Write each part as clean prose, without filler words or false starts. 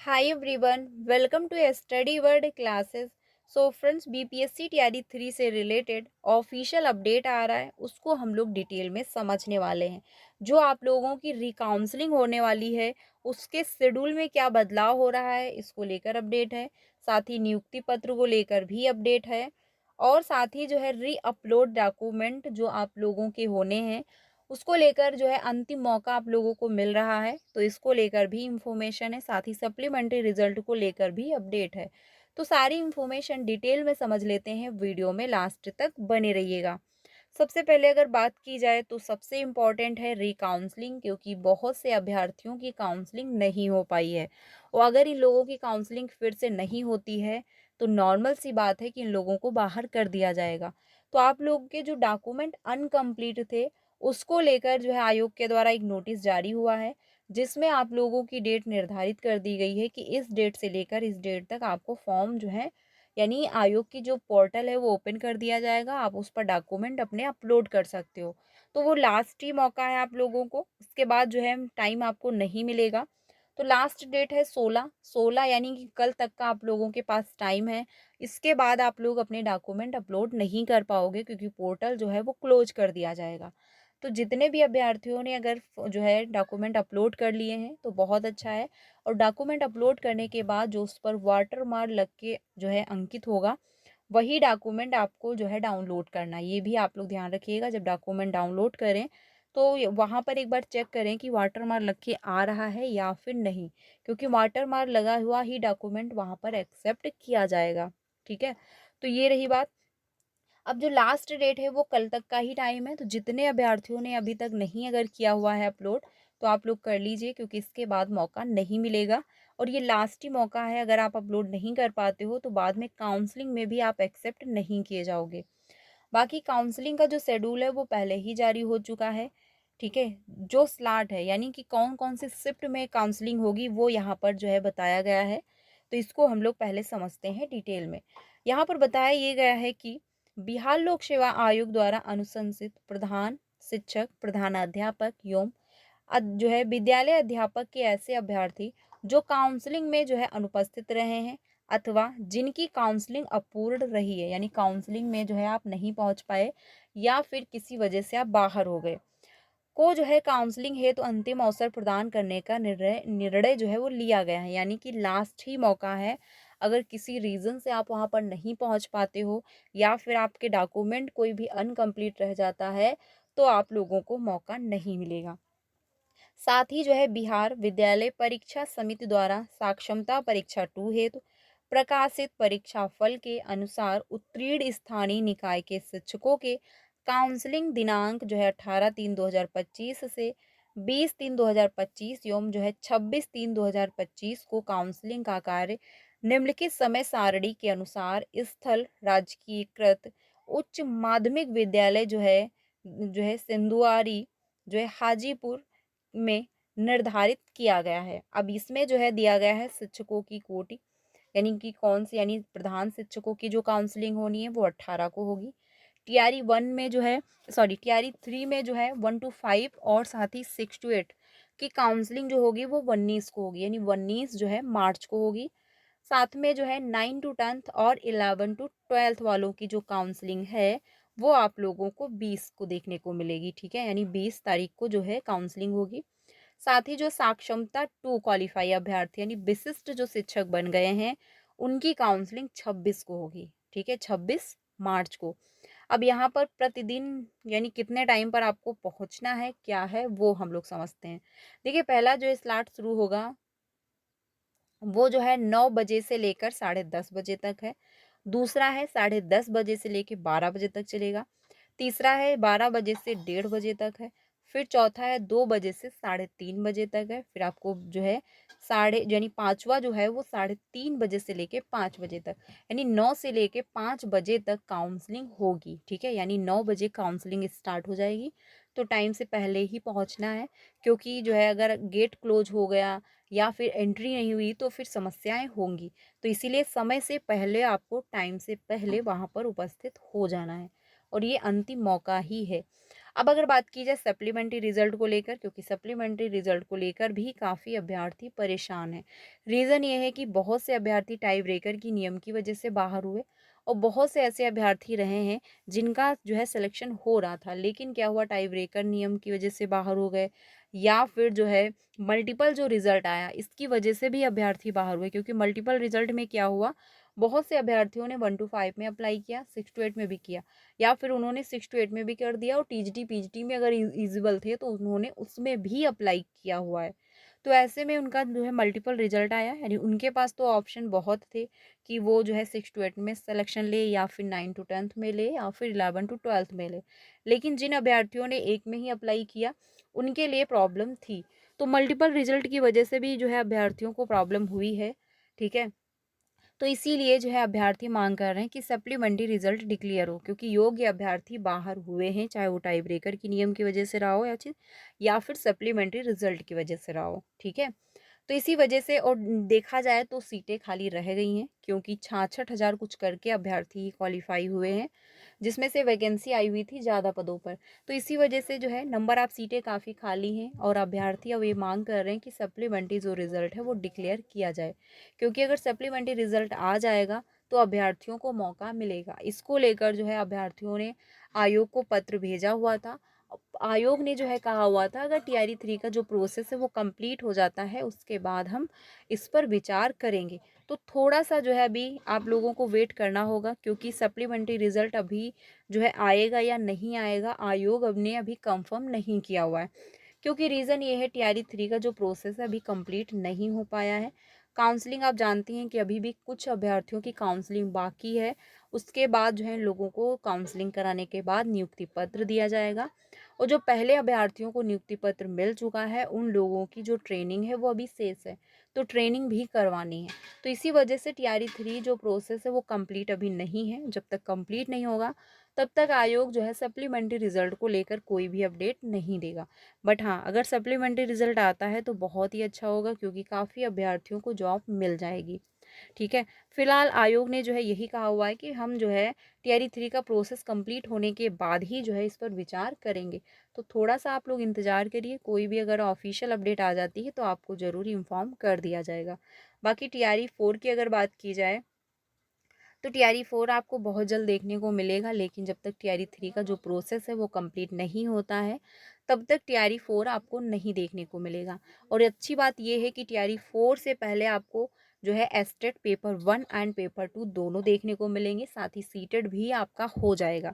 Hi everyone, welcome to study world classes. So friends, BPSC TRE 3 से related official update आ रहा है, उसको हम लोग डिटेल में समझने वाले हैं। जो आप लोगों की रिकाउंसलिंग होने वाली है, उसके शेड्यूल में क्या बदलाव हो रहा है, इसको लेकर अपडेट है। साथ ही नियुक्ति पत्र को लेकर भी अपडेट है। और साथ ही जो है री अपलोड डॉक्यूमेंट जो आप लोगों के होने हैं, उसको लेकर जो है अंतिम मौका आप लोगों को मिल रहा है, तो इसको लेकर भी इंफॉर्मेशन है। साथ ही सप्लीमेंट्री रिजल्ट को लेकर भी अपडेट है। तो सारी इंफॉर्मेशन डिटेल में समझ लेते हैं, वीडियो में लास्ट तक बने रहिएगा। सबसे पहले अगर बात की जाए तो सबसे इम्पॉर्टेंट है रीकाउंसलिंग, क्योंकि बहुत से अभ्यर्थियों की काउंसलिंग नहीं हो पाई है। और अगर इन लोगों की काउंसलिंग फिर से नहीं होती है, तो नॉर्मल सी बात है कि इन लोगों को बाहर कर दिया जाएगा। तो आप लोग के जो डॉक्यूमेंट अनकम्प्लीट थे, उसको लेकर जो है आयोग के द्वारा एक नोटिस जारी हुआ है, जिसमें आप लोगों की डेट निर्धारित कर दी गई है कि इस डेट से लेकर इस डेट तक आपको फॉर्म जो है, यानी आयोग की जो पोर्टल है वो ओपन कर दिया जाएगा, आप उस पर डॉक्यूमेंट अपने अपलोड कर सकते हो। तो वो लास्ट ही मौका है आप लोगों को, उसके बाद जो है टाइम आपको नहीं मिलेगा। तो लास्ट डेट है 16 यानी कि कल तक का आप लोगों के पास टाइम है। इसके बाद आप लोग अपने डॉक्यूमेंट अपलोड नहीं कर पाओगे, क्योंकि पोर्टल जो है वो क्लोज कर दिया जाएगा। तो जितने भी अभ्यर्थियों ने अगर जो है डॉक्यूमेंट अपलोड कर लिए हैं तो बहुत अच्छा है। और डॉक्यूमेंट अपलोड करने के बाद जो उस पर वाटर मार्क लग के जो है अंकित होगा, वही डॉक्यूमेंट आपको जो है डाउनलोड करना है। ये भी आप लोग ध्यान रखिएगा, जब डॉक्यूमेंट डाउनलोड करें तो वहाँ पर एक बार चेक करें कि वाटर मार्क लग के आ रहा है या फिर नहीं, क्योंकि वाटर मार्क लगा हुआ ही डॉक्यूमेंट वहाँ पर एक्सेप्ट किया जाएगा। ठीक है, तो ये रही बात। अब जो लास्ट डेट है वो कल तक का ही टाइम है, तो जितने अभ्यर्थियों ने अभी तक नहीं अगर किया हुआ है अपलोड, तो आप लोग कर लीजिए, क्योंकि इसके बाद मौका नहीं मिलेगा। और ये लास्ट ही मौका है, अगर आप अपलोड नहीं कर पाते हो तो बाद में काउंसलिंग में भी आप एक्सेप्ट नहीं किए जाओगे। बाकी काउंसलिंग का जो शेड्यूल है वो पहले ही जारी हो चुका है। ठीक है, जो स्लॉट है यानी कि कौन कौन से शिफ्ट में काउंसलिंग होगी वो यहाँ पर जो है बताया गया है। तो इसको हम लोग पहले समझते हैं डिटेल में। यहाँ पर बताया ये गया है कि बिहार लोक सेवा आयोग द्वारा अनुशंसित प्रधान शिक्षक, प्रधानाध्यापक एवं जो है विद्यालय अध्यापक के ऐसे अभ्यर्थी जो काउंसलिंग में जो है अनुपस्थित रहे हैं, अथवा जिनकी काउंसलिंग अपूर्ण रही है, यानी काउंसलिंग में जो है आप नहीं पहुंच पाए या फिर किसी वजह से आप बाहर हो गए, को जो है काउंसलिंग है तो अंतिम अवसर प्रदान करने का निर्णय निर्णय जो है वो लिया गया है। यानी कि लास्ट ही मौका है। अगर किसी रीज़न से आप वहाँ पर नहीं पहुँच पाते हो या फिर आपके डॉक्यूमेंट कोई भी अनकम्प्लीट रह जाता है, तो आप लोगों को मौका नहीं मिलेगा। साथ ही जो है बिहार विद्यालय परीक्षा समिति द्वारा साक्षरता परीक्षा 2 हेतु प्रकाशित परीक्षा फल के अनुसार उत्तीर्ण स्थानीय निकाय के शिक्षकों के काउंसलिंग दिनांक जो है 18/3/2025 से 20/3/2025 एवं जो है 26/3/2025 को काउंसलिंग का कार्य निम्नलिखित समय सारणी के अनुसार स्थल राजकीयकृत उच्च माध्यमिक विद्यालय जो है सिंधुआरी जो है हाजीपुर में निर्धारित किया गया है। अब इसमें जो है दिया गया है शिक्षकों की कोटि, यानी कि कौन सी, यानी प्रधान शिक्षकों की जो काउंसलिंग होनी है वो 18 को होगी। टीआरई 1 में जो है, सॉरी टीआरई 3 में जो है 1 to 5 और साथ ही 6 to 8 की काउंसलिंग जो होगी वो 19 को होगी, यानी 19 जो है मार्च को होगी। साथ में जो है 9 to 10th और 11 to 12th वालों की जो काउंसलिंग है वो आप लोगों को 20 को देखने को मिलेगी। ठीक है, यानी 20 तारीख को जो है काउंसलिंग होगी। साथ ही जो साक्षरता 2 क्वालिफाई अभ्यर्थी यानी विशिष्ट जो शिक्षक बन गए हैं, उनकी काउंसलिंग 26 को होगी। ठीक है, 26 मार्च को। अब यहाँ पर प्रतिदिन यानी कितने टाइम पर आपको पहुँचना है, क्या है, वो हम लोग समझते हैं। देखिए, पहला जो स्लॉट शुरू होगा वो जो है 9 बजे से लेकर 10:30 बजे तक है। दूसरा है 10:30 बजे से लेके 12 बजे तक चलेगा। तीसरा है 12 बजे से 1:30 बजे तक है। फिर चौथा है 2 बजे से 3:30 बजे तक है। फिर आपको जो है साढ़े यानी पाँचवा जो है वो 3:30 बजे से लेके 5 बजे तक, यानी 9 से लेके 5 बजे तक काउंसलिंग होगी। ठीक है, यानी 9 बजे काउंसलिंग स्टार्ट हो जाएगी। तो टाइम से पहले ही पहुंचना है, क्योंकि जो है अगर गेट क्लोज हो गया या फिर एंट्री नहीं हुई तो फिर समस्याएं होंगी। तो इसीलिए समय से पहले आपको टाइम से पहले वहाँ पर उपस्थित हो जाना है, और ये अंतिम मौका ही है। अब अगर बात की जाए सप्लीमेंट्री रिजल्ट को लेकर, क्योंकि सप्लीमेंट्री रिजल्ट को लेकर भी काफ़ी अभ्यर्थी परेशान हैं। रीज़न ये है कि बहुत से अभ्यर्थी टाई ब्रेकर की नियम की वजह से बाहर हुए और बहुत से ऐसे अभ्यर्थी रहे हैं जिनका जो है सिलेक्शन हो रहा था, लेकिन क्या हुआ, टाई ब्रेकर नियम की वजह से बाहर हो गए, या फिर जो है मल्टीपल जो रिजल्ट आया इसकी वजह से भी अभ्यर्थी बाहर हुए। क्योंकि मल्टीपल रिजल्ट में क्या हुआ, बहुत से अभ्यर्थियों ने 1 to 5 में अप्लाई किया, 6 to 8 में भी किया, या फिर उन्होंने 6 to 8 में भी कर दिया और टीजीटी पीजीटी में अगर एलिजिबल थे तो उन्होंने उसमें भी अप्लाई किया हुआ है। तो ऐसे में उनका जो है मल्टीपल रिजल्ट आया, यानी उनके पास तो ऑप्शन बहुत थे कि वो जो है 6 to 8 में सिलेक्शन ले, या फिर 9 to 10th में ले, या फिर 11 to 12th में ले। लेकिन जिन अभ्यर्थियों ने एक में ही अप्लाई किया उनके लिए प्रॉब्लम थी। तो मल्टीपल रिजल्ट की वजह से भी जो है अभ्यर्थियों को प्रॉब्लम हुई है। ठीक है, तो इसीलिए जो है अभ्यर्थी मांग कर रहे हैं कि सप्लीमेंट्री रिजल्ट डिक्लेयर हो, क्योंकि योग्य अभ्यर्थी बाहर हुए हैं, चाहे वो टाई ब्रेकर की नियम की वजह से रहा हो या फिर सप्लीमेंट्री रिजल्ट की वजह से रहा हो। ठीक है, तो इसी वजह से और देखा जाए तो सीटें खाली रह गई हैं, क्योंकि 66,000 कुछ करके अभ्यर्थी क्वालिफाई हुए हैं, जिसमें से वैकेंसी आई हुई थी ज़्यादा पदों पर। तो इसी वजह से जो है नंबर ऑफ़ सीटें काफ़ी खाली हैं और अभ्यर्थी अब ये मांग कर रहे हैं कि सप्लीमेंट्री जो रिज़ल्ट है वो डिक्लेयर किया जाए, क्योंकि अगर सप्लीमेंट्री रिज़ल्ट आ जाएगा तो अभ्यर्थियों को मौका मिलेगा। इसको लेकर जो है अभ्यर्थियों ने आयोग को पत्र भेजा हुआ था। आयोग ने जो है कहा हुआ था अगर टीआरई 3 का जो प्रोसेस है वो कंप्लीट हो जाता है उसके बाद हम इस पर विचार करेंगे। तो थोड़ा सा जो है अभी आप लोगों को वेट करना होगा, क्योंकि सप्लीमेंट्री रिजल्ट अभी जो है आएगा या नहीं आएगा आयोग अब ने अभी कंफर्म नहीं किया हुआ है। क्योंकि रीज़न ये है टीआरई 3 का जो प्रोसेस है अभी कंप्लीट नहीं हो पाया है। काउंसलिंग आप जानती हैं कि अभी भी कुछ अभ्यर्थियों की काउंसलिंग बाकी है। उसके बाद जो है लोगों को काउंसलिंग कराने के बाद नियुक्ति पत्र दिया जाएगा, और जो पहले अभ्यर्थियों को नियुक्ति पत्र मिल चुका है उन लोगों की जो ट्रेनिंग है वो अभी शेष है, तो ट्रेनिंग भी करवानी है। तो इसी वजह से टीआरई 3 जो प्रोसेस है वो कंप्लीट अभी नहीं है। जब तक कंप्लीट नहीं होगा तब तक आयोग जो है सप्लीमेंट्री रिजल्ट को लेकर कोई भी अपडेट नहीं देगा। बट हाँ, अगर सप्लीमेंट्री रिजल्ट आता है तो बहुत ही अच्छा होगा, क्योंकि काफ़ी अभ्यर्थियों को जॉब मिल जाएगी। ठीक है, फिलहाल आयोग ने जो है यही कहा हुआ है कि हम जो है टीआरई 3 का प्रोसेस कंप्लीट होने के बाद ही जो है इस पर विचार करेंगे। तो थोड़ा सा आप लोग इंतज़ार करिए, कोई भी अगर ऑफिशियल अपडेट आ जाती है तो आपको ज़रूर इन्फॉर्म कर दिया जाएगा। बाकी टीआरई 4 की अगर बात की जाए तो टीआरई 4 आपको बहुत जल्द देखने को मिलेगा, लेकिन जब तक टीआरई 3 का जो प्रोसेस है वो कंप्लीट नहीं होता है तब तक टीआरई 4 आपको नहीं देखने को मिलेगा। और अच्छी बात ये है कि टीआरई 4 से पहले आपको जो है एस्टेट पेपर 1 एंड पेपर 2 दोनों देखने को मिलेंगे, साथ ही सीटेड भी आपका हो जाएगा।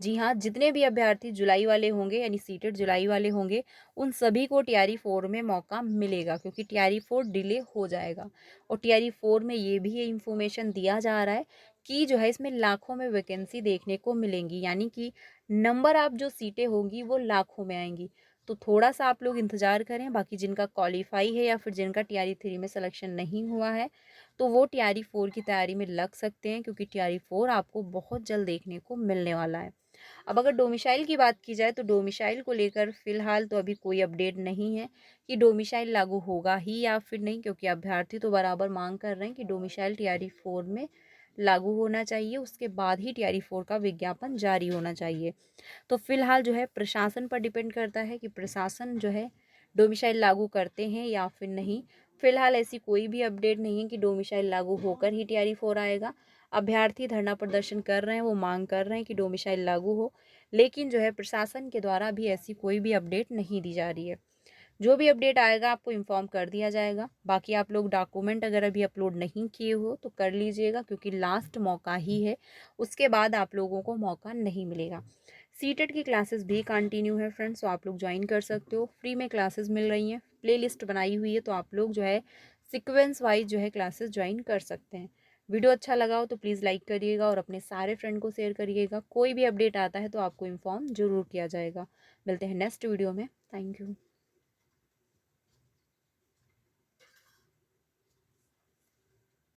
जी हाँ, जितने भी अभ्यर्थी जुलाई वाले होंगे यानी सीटेड जुलाई वाले होंगे उन सभी को टीआरई 4 में मौका मिलेगा, क्योंकि टीआरई 4 डिले हो जाएगा। और टीआरई 4 में ये भी इन्फॉर्मेशन दिया जा रहा है कि जो है इसमें लाखों में वैकेंसी देखने को मिलेंगी, यानी कि नंबर ऑफ जो सीटें होंगी वो लाखों में आएंगी। तो थोड़ा सा आप लोग इंतज़ार करें। बाकी जिनका क्वालिफाई है या फिर जिनका टीआरई 3 में सिलेक्शन नहीं हुआ है तो वो टीआरई 4 की तैयारी में लग सकते हैं, क्योंकि टीआरई 4 आपको बहुत जल्द देखने को मिलने वाला है। अब अगर डोमिसाइल की बात की जाए तो डोमिसाइल को लेकर फ़िलहाल तो अभी कोई अपडेट नहीं है कि डोमिसाइल लागू होगा ही या फिर नहीं, क्योंकि अभ्यर्थी तो बराबर मांग कर रहे हैं कि डोमिसाइल टीआरई 4 में लागू होना चाहिए, उसके बाद ही टीआरई 4 का विज्ञापन जारी होना चाहिए। तो फिलहाल जो है प्रशासन पर डिपेंड करता है कि प्रशासन जो है डोमिसाइल लागू करते हैं या फिर नहीं। फिलहाल ऐसी कोई भी अपडेट नहीं है कि डोमिसाइल लागू होकर ही टीआरई 4 आएगा। अभ्यर्थी धरना प्रदर्शन कर रहे हैं, वो मांग कर रहे हैं कि डोमिसाइल लागू हो, लेकिन जो है प्रशासन के द्वारा भी ऐसी कोई भी अपडेट नहीं दी जा रही है। जो भी अपडेट आएगा आपको इन्फॉर्म कर दिया जाएगा। बाकी आप लोग डॉक्यूमेंट अगर अभी अपलोड नहीं किए हो तो कर लीजिएगा, क्योंकि लास्ट मौका ही है, उसके बाद आप लोगों को मौका नहीं मिलेगा। सीटेट की क्लासेस भी कंटिन्यू है फ्रेंड्स, तो आप लोग ज्वाइन कर सकते हो, फ्री में क्लासेस मिल रही हैं, प्लेलिस्ट बनाई हुई है, तो आप लोग जो है सीक्वेंस वाइज जो है क्लासेस ज्वाइन कर सकते हैं। वीडियो अच्छा लगा हो तो प्लीज़ लाइक करिएगा और अपने सारे फ्रेंड को शेयर करिएगा। कोई भी अपडेट आता है तो आपको इन्फॉर्म ज़रूर किया जाएगा। मिलते हैं नेक्स्ट वीडियो में। Thank you.